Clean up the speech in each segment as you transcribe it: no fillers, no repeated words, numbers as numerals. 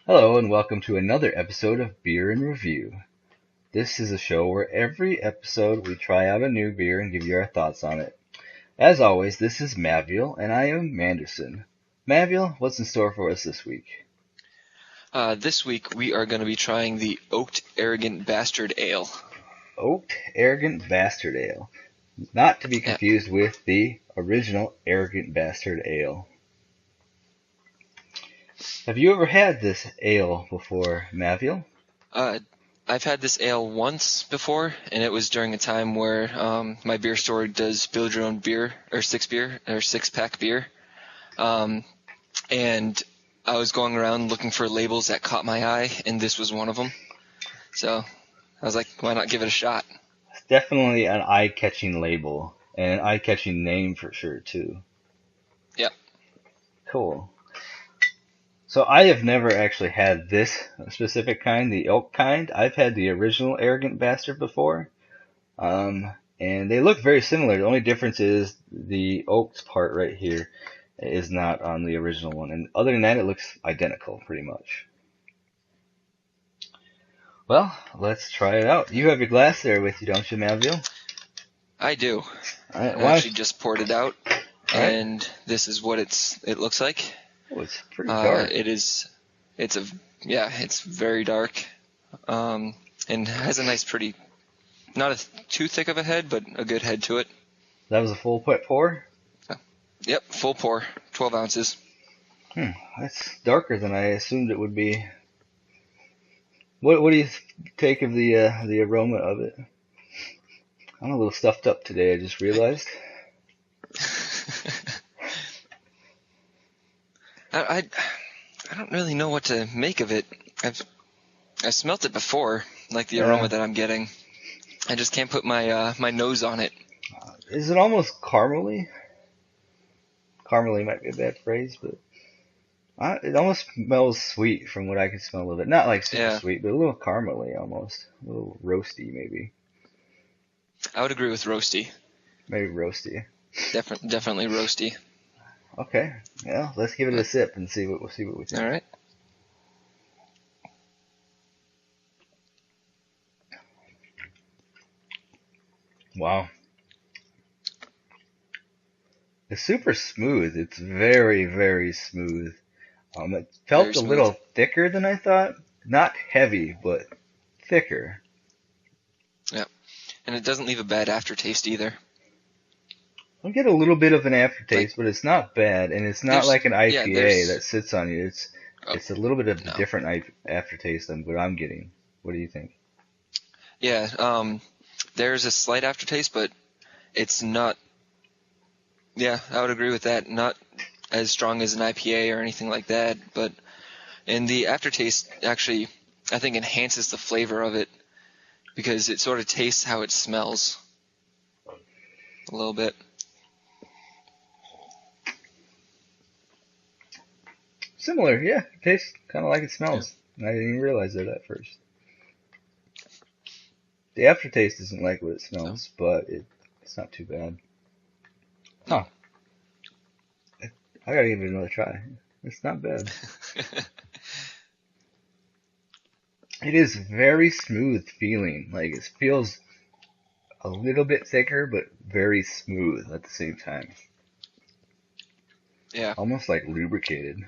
Hello and welcome to another episode of Beer and Review. This is a show where every episode we try out a new beer and give you our thoughts on it. As always, this is Maviel and I am Manderson. Maviel, what's in store for us this week? This week we are going to be trying the Oaked Arrogant Bastard Ale. Oaked Arrogant Bastard Ale. Not to be Yeah. confused with the original Arrogant Bastard Ale. Have you ever had this ale before, Maviel? I've had this ale once before, and it was during a time where my beer store does build your own beer, or six-pack beer. And I was going around looking for labels that caught my eye, and this was one of them. So I was like, why not give it a shot? It's definitely an eye-catching label, and an eye-catching name for sure, too. Yep. Cool. So I have never actually had this specific kind, the oak kind. I've had the original Arrogant Bastard before, and they look very similar. The only difference is the oaked part right here is not on the original one, and other than that, it looks identical pretty much. Well, let's try it out. You have your glass there with you, don't you, Maviel? I do. All right, I actually just poured it out, All right. and this is what it looks like. Oh, it's pretty dark. It's very dark, and has a nice, pretty, not too thick of a head, but a good head to it. That was a full pour? Yep, full pour, 12 ounces. That's darker than I assumed it would be. What do you take of the aroma of it? I'm a little stuffed up today, I just realized. I don't really know what to make of it. I've smelt it before, like the aroma that I'm getting. I just can't put my my nose on it. Is it almost caramely? Caramely might be a bad phrase, but it almost smells sweet from what I can smell of it. Not like super sweet, but a little caramely almost. A little roasty maybe. I would agree with roasty. Maybe roasty. Definitely roasty. Okay, yeah, let's give it a sip and see what we think. All right. Wow. It's super smooth. It's very, very smooth. It felt a little thicker than I thought. Not heavy, but thicker. Yeah, and it doesn't leave a bad aftertaste either. I get a little bit of an aftertaste, but it's not bad, and it's not like an IPA that sits on you. It's a little bit of a different aftertaste than what I'm getting. What do you think? Yeah, there's a slight aftertaste, but it's not. Yeah, I would agree with that. Not as strong as an IPA or anything like that, and the aftertaste actually, I think, enhances the flavor of it because it sort of tastes how it smells a little bit. Similar, yeah. It tastes kind of like it smells. Yeah. I didn't even realize that at first. The aftertaste isn't like what it smells, but it's not too bad. Huh. I gotta give it another try. It's not bad. It is very smooth feeling. Like, it feels a little bit thicker, but very smooth at the same time. Yeah. Almost like lubricated.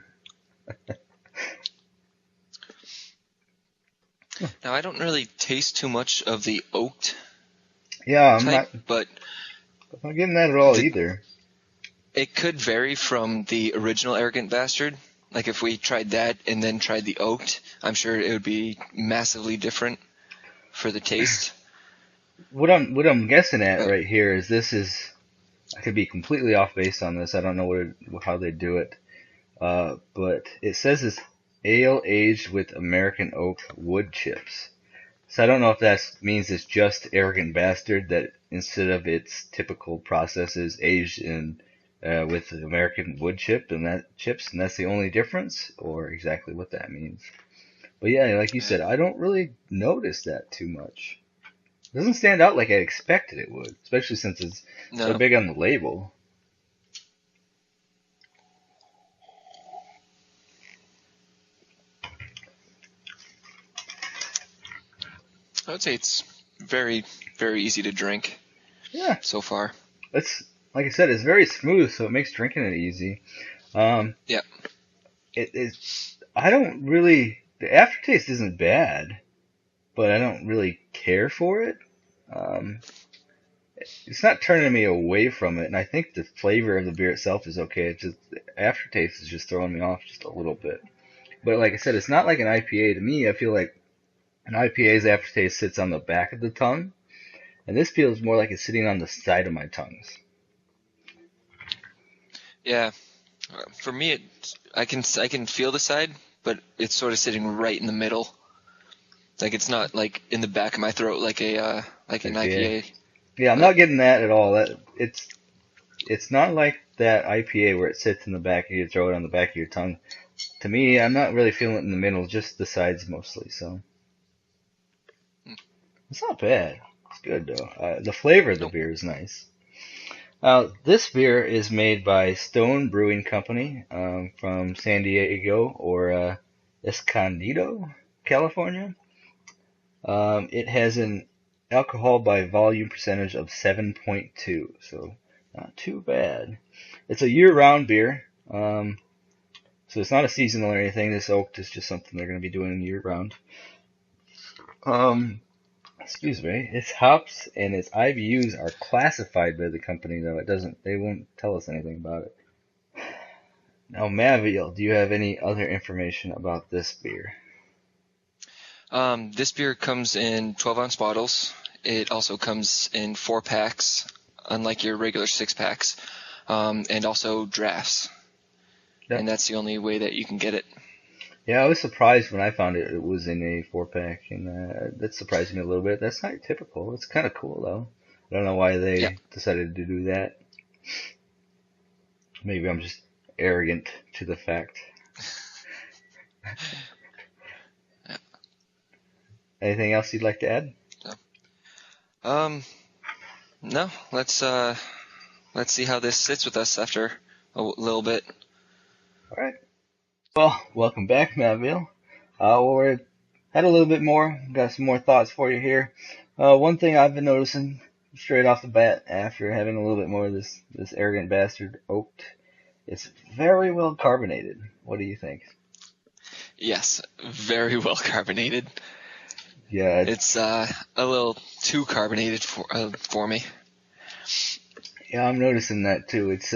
Now, I don't really taste too much of the oaked type, but I'm not getting that at all either. It could vary from the original Arrogant Bastard. Like, if we tried that and then tried the oaked, I'm sure it would be massively different for the taste. What I'm guessing at right here is I could be completely off base on this. I don't know how they do it. But it says it's ale aged with American oak wood chips. So I don't know if that means it's just Arrogant Bastard, that instead of its typical processes aged in with American wood chips, and that's the only difference, or exactly what that means. But yeah, like you said, I don't really notice that too much. It doesn't stand out like I expected it would, especially since it's so big on the label. I would say it's very, very easy to drink Yeah, so far. it's like I said, it's very smooth, so it makes drinking it easy. Um, Yeah. I don't really, the aftertaste isn't bad, but I don't really care for it. Um, it's not turning me away from it, and I think the flavor of the beer itself is okay. It's just the aftertaste is just throwing me off just a little bit. But like I said, it's not like an IPA. To me, I feel like an IPA's aftertaste sits on the back of the tongue, and this feels more like it's sitting on the side of my tongues. Yeah. For me, I can feel the side, but it's sort of sitting right in the middle. Like it's not like in the back of my throat like an IPA. IPA. Yeah, I'm No. not getting that at all. It's not like that IPA where it sits in the back of your throat on the back of your tongue. To me, I'm not really feeling it in the middle, just the sides mostly. So it's not bad. It's good though. The flavor of the Nope. beer is nice. This beer is made by Stone Brewing Company from San Diego or Escondido, California. It has an alcohol by volume percentage of 7.2, so not too bad. It's a year-round beer, so it's not a seasonal or anything. This oak is just something they're going to be doing year-round. Um, Excuse me. Its hops and its IBUs are classified by the company, though it doesn't. They won't tell us anything about it. Now, Mavil, do you have any other information about this beer? This beer comes in 12-ounce bottles. It also comes in 4-packs, unlike your regular 6-packs, and also drafts. Yep. And that's the only way that you can get it. Yeah, I was surprised when I found it was in a 4-pack, and that surprised me a little bit. That's not typical. It's kind of cool, though. I don't know why Yeah. they decided to do that. Maybe I'm just arrogant to the fact. Anything else you'd like to add? No. Let's see how this sits with us after a little bit. All right. Well, welcome back, Mavil. We had a little bit more. Got some more thoughts for you here. One thing I've been noticing straight off the bat after having a little bit more of this arrogant bastard oaked, it's very well carbonated. What do you think? Yes, very well carbonated. Yeah, It's a little too carbonated for me. yeah, I'm noticing that too. It's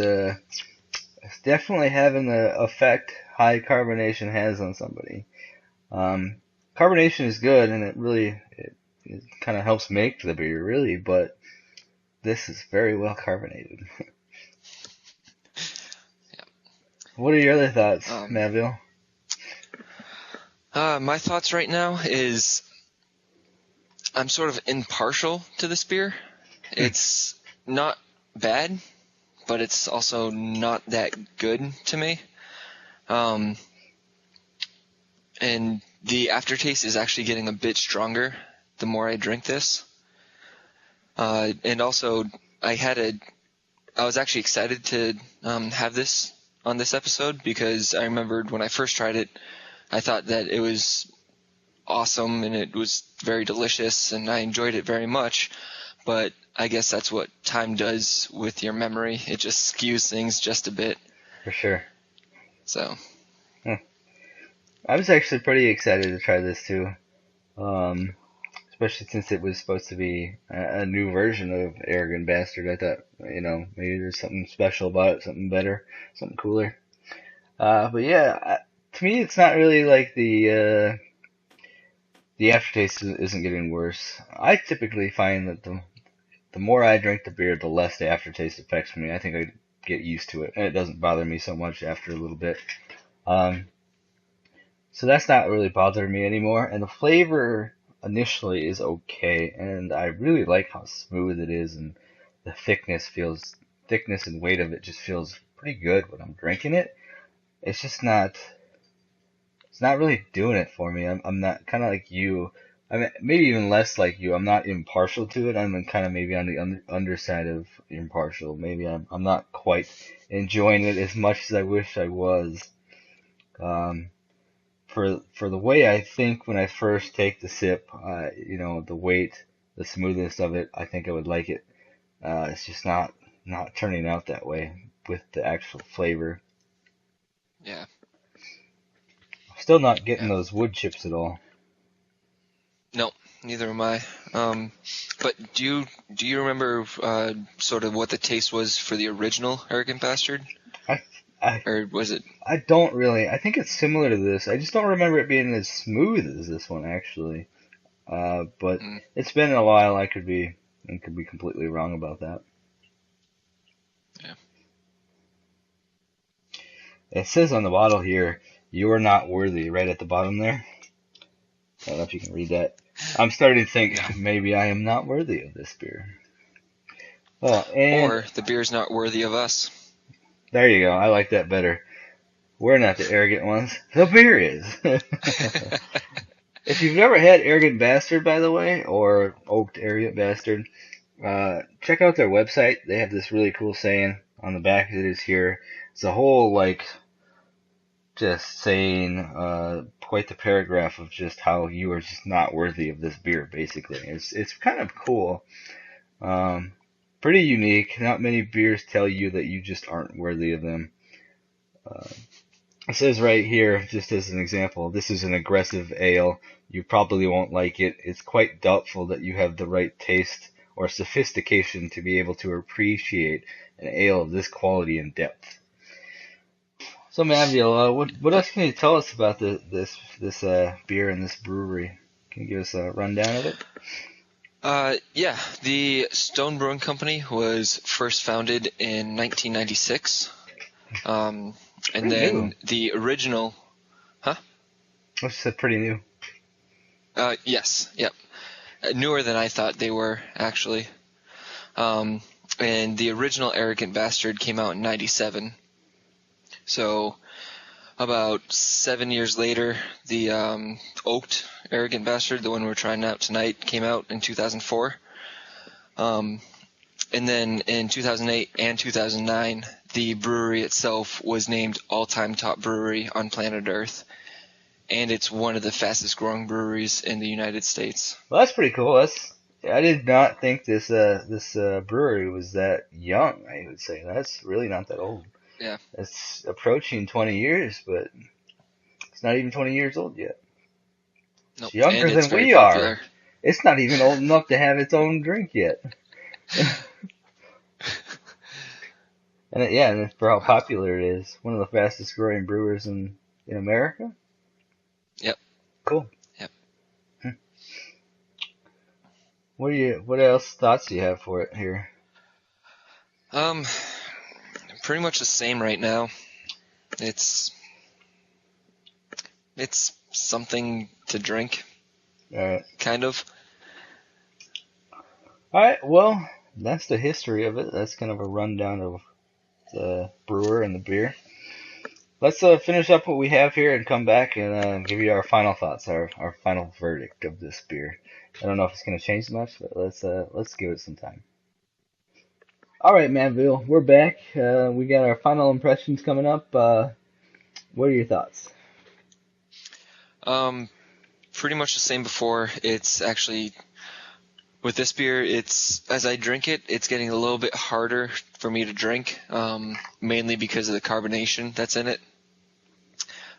definitely having the effect high carbonation has on somebody. Um, Carbonation is good, and it kind of helps make the beer, really. But this is very well carbonated. Yeah. What are your other thoughts, Mavil? My thoughts right now is I'm sort of impartial to this beer. It's not bad, but it's also not that good to me. And the aftertaste is actually getting a bit stronger the more I drink this. And also, I was actually excited to have this on this episode because I remembered when I first tried it, I thought that it was awesome and it was very delicious and I enjoyed it very much. But I guess that's what time does with your memory. It just skews things just a bit. For sure. So. I was actually pretty excited to try this too. Especially since it was supposed to be a new version of Arrogant Bastard. I thought, maybe there's something special about it, something better, something cooler. But yeah, to me, it's not really like the aftertaste isn't getting worse. I typically find that the more I drink the beer, the less the aftertaste affects me. I think I get used to it, and it doesn't bother me so much after a little bit. So that's not really bothering me anymore. And the flavor initially is okay, and I really like how smooth it is, and the thickness and weight of it just feels pretty good when I'm drinking it. It's just not, it's not really doing it for me. I'm not kind of like you. I mean, maybe even less like you. I'm not impartial to it. I'm kind of maybe on the underside of impartial. Maybe I'm not quite enjoying it as much as I wish I was. for the way I think when I first take the sip, the weight, the smoothness of it, I think I would like it. It's just not turning out that way with the actual flavor. Yeah. Still not getting Yeah. those wood chips at all. No, neither am I. But do you remember sort of what the taste was for the original Arrogant Bastard? I Or was it? I don't really. I think it's similar to this. I just don't remember it being as smooth as this one actually. But Mm, it's been a while. I could be completely wrong about that. yeah. It says on the bottle here, "You are not worthy," right at the bottom there. I don't know if you can read that. I'm starting to think Yeah. maybe I am not worthy of this beer. Well, and Or the beer's not worthy of us. there you go. I like that better. We're not the arrogant ones. The beer is. If you've never had Arrogant Bastard, by the way, or Oaked Arrogant Bastard, check out their website. They have this really cool saying on the back that is here. It's a whole, just saying, quite the paragraph of just how you are just not worthy of this beer, basically. It's kind of cool. Pretty unique. Not many beers tell you that you just aren't worthy of them. It says right here, just as an example, this is an aggressive ale. You probably won't like it. It's quite doubtful that you have the right taste or sophistication to be able to appreciate an ale of this quality and depth. So, Manville, what else can you tell us about this beer and this brewery? Can you give us a rundown of it? Yeah, the Stone Brewing Company was first founded in 1996. And Pretty then new. the original, huh? I said pretty new. Yes, yep. Newer than I thought they were, actually. And the original Arrogant Bastard came out in 97. So about 7 years later, the Oaked Arrogant Bastard, the one we're trying out tonight, came out in 2004. And then in 2008 and 2009, the brewery itself was named all-time top brewery on planet Earth. And it's one of the fastest growing breweries in the United States. Well, that's pretty cool. I did not think this brewery was that young. I would say that's really not that old. Yeah. It's approaching 20 years, but it's not even 20 years old yet. Nope. It's younger And it's than very we popular. are. It's not even old enough to have its own drink yet. And for how popular it is, one of the fastest growing brewers in America. Yep. Cool. Yep. What else thoughts do you have for it here? Pretty much the same right now. It's something to drink, Alright. kind of. Alright, well, that's the history of it. That's kind of a rundown of the brewer and the beer. Let's finish up what we have here and come back and give you our final thoughts, our final verdict of this beer. I don't know if it's going to change much, but let's give it some time. All right, Manville, we're back. We got our final impressions coming up. What are your thoughts? Pretty much the same before. It's actually, with this beer, as I drink it, it's getting a little bit harder for me to drink, mainly because of the carbonation that's in it.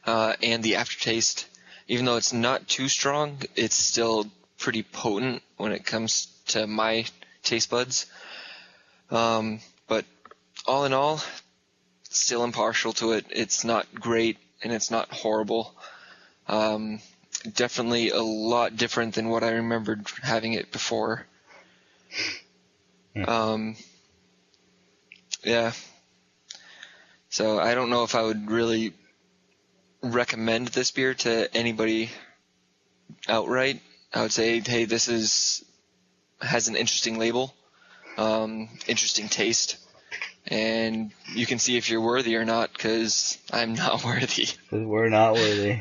And the aftertaste, even though it's not too strong, it's still pretty potent when it comes to my taste buds. But all in all, still impartial to it. It's not great and it's not horrible. Definitely a lot different than what I remembered having it before. Yeah. So I don't know if I would really recommend this beer to anybody outright. I would say, hey, this has an interesting label, interesting taste, and you can see if you're worthy or not, because I'm not worthy. Because we're not worthy.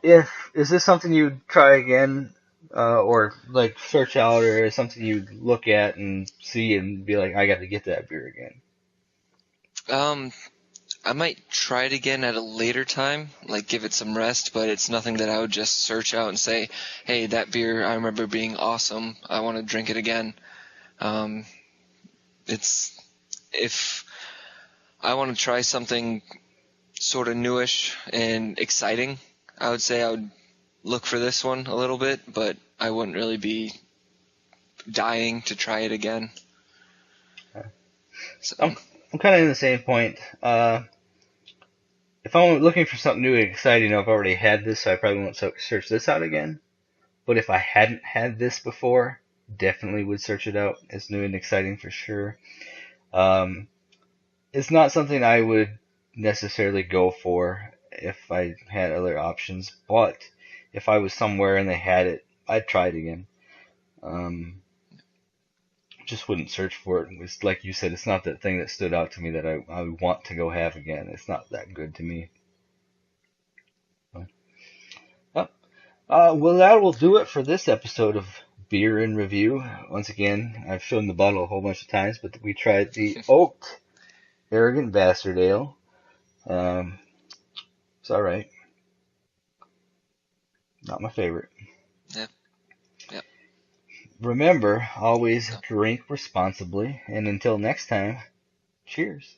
Is this something you'd try again, or like search out, or something you'd look at and see and be like, I got to get that beer again? I might try it again at a later time, like give it some rest, but it's nothing that I would just search out and say, hey, that beer I remember being awesome. I want to drink it again. It's if I want to try something sort of newish and exciting, I would say I would look for this one a little bit, but I wouldn't really be dying to try it again. So, I'm kind of in the same point. If I'm looking for something new and exciting, I've already had this, so I probably won't search this out again. But if I hadn't had this before, definitely would search it out. It's new and exciting for sure. It's not something I would necessarily go for if I had other options, but if I was somewhere and they had it, I'd try it again. Just wouldn't search for it. It's like you said, it's not that thing that stood out to me that I want to go have again. It's not that good to me. Well, that will do it for this episode of Beer in Review. Once again, I've shown the bottle a whole bunch of times, but we tried the Oaked Arrogant Bastard Ale. It's alright. Not my favorite. yeah. Remember, always drink responsibly, and until next time, cheers.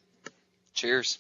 Cheers.